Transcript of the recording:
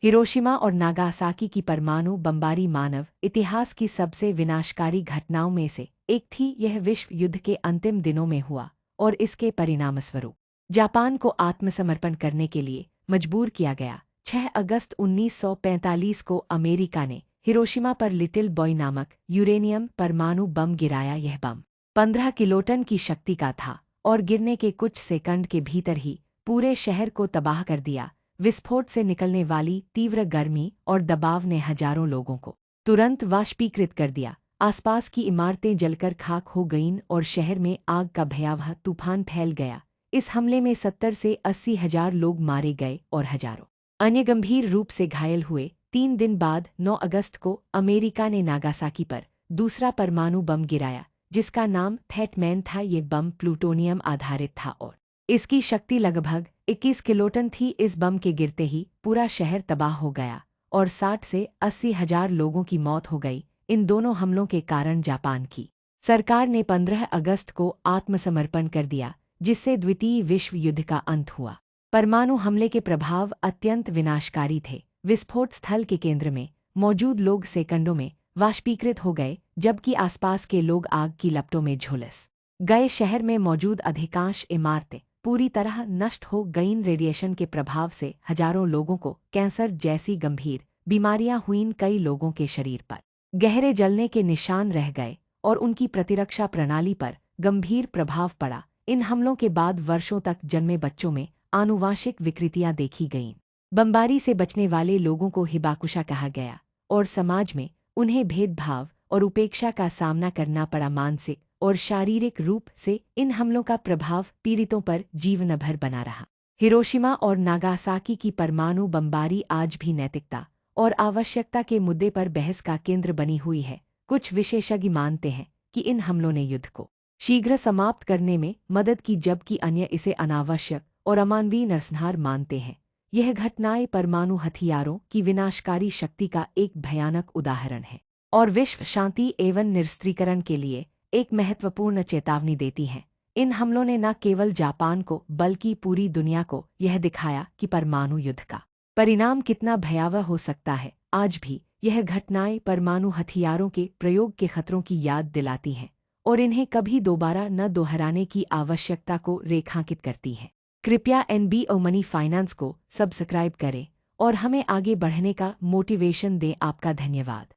Hiroshima और Nagasaki की परमाणु बमबारी मानव इतिहास की सबसे विनाशकारी घटनाओं में से एक थी। यह विश्व युद्ध के अंतिम दिनों में हुआ और इसके परिणामस्वरूप जापान को आत्मसमर्पण करने के लिए मजबूर किया गया। 6 अगस्त 1945 को अमेरिका ने हिरोशिमा पर लिटिल बॉय नामक यूरेनियम परमाणु बम गिराया। यह बम 15 किलोटन की शक्ति का था और गिरने के कुछ सेकंड के भीतर ही पूरे शहर को तबाह कर दिया। विस्फोट से निकलने वाली तीव्र गर्मी और दबाव ने हजारों लोगों को तुरंत वाष्पीकृत कर दिया। आसपास की इमारतें जलकर खाक हो गईं और शहर में आग का भयावह तूफान फैल गया। इस हमले में 70 से 80 हजार लोग मारे गए और हजारों अन्य गंभीर रूप से घायल हुए। 3 दिन बाद 9 अगस्त को अमेरिका ने नागासाकी पर दूसरा परमाणु बम गिराया, जिसका नाम फैट मैन था। ये बम प्लूटोनियम आधारित था और इसकी शक्ति लगभग 21 किलोटन थी। इस बम के गिरते ही पूरा शहर तबाह हो गया और 60 से 80 हजार लोगों की मौत हो गई। इन दोनों हमलों के कारण जापान की सरकार ने 15 अगस्त को आत्मसमर्पण कर दिया, जिससे द्वितीय विश्व युद्ध का अंत हुआ। परमाणु हमले के प्रभाव अत्यंत विनाशकारी थे। विस्फोट स्थल के केंद्र में मौजूद लोग सेकंडों में वाष्पीकृत हो गए, जबकि आसपास के लोग आग की लपटों में झुलस गए। शहर में मौजूद अधिकांश इमारतें पूरी तरह नष्ट हो गईं। रेडिएशन के प्रभाव से हजारों लोगों को कैंसर जैसी गंभीर बीमारियां हुईं। कई लोगों के शरीर पर गहरे जलने के निशान रह गए और उनकी प्रतिरक्षा प्रणाली पर गंभीर प्रभाव पड़ा। इन हमलों के बाद वर्षों तक जन्मे बच्चों में आनुवांशिक विकृतियां देखी गईं। बमबारी से बचने वाले लोगों को हिबाकुशा कहा गया और समाज में उन्हें भेदभाव और उपेक्षा का सामना करना पड़ा। मानसिक और शारीरिक रूप से इन हमलों का प्रभाव पीड़ितों पर जीवन भर बना रहा। हिरोशिमा और नागासाकी की परमाणु बमबारी आज भी नैतिकता और आवश्यकता के मुद्दे पर बहस का केंद्र बनी हुई है। कुछ विशेषज्ञ मानते हैं कि इन हमलों ने युद्ध को शीघ्र समाप्त करने में मदद की, जबकि अन्य इसे अनावश्यक और अमानवीय नरसंहार मानते हैं। यह घटनाएं परमाणु हथियारों की विनाशकारी शक्ति का एक भयानक उदाहरण है और विश्व शांति एवं निरस्त्रीकरण के लिए एक महत्वपूर्ण चेतावनी देती हैं। इन हमलों ने न केवल जापान को बल्कि पूरी दुनिया को यह दिखाया कि परमाणु युद्ध का परिणाम कितना भयावह हो सकता है। आज भी यह घटनाएं परमाणु हथियारों के प्रयोग के खतरों की याद दिलाती हैं और इन्हें कभी दोबारा न दोहराने की आवश्यकता को रेखांकित करती हैं। कृपया NBO मनी फाइनेंस को सब्सक्राइब करें और हमें आगे बढ़ने का मोटिवेशन दें। आपका धन्यवाद।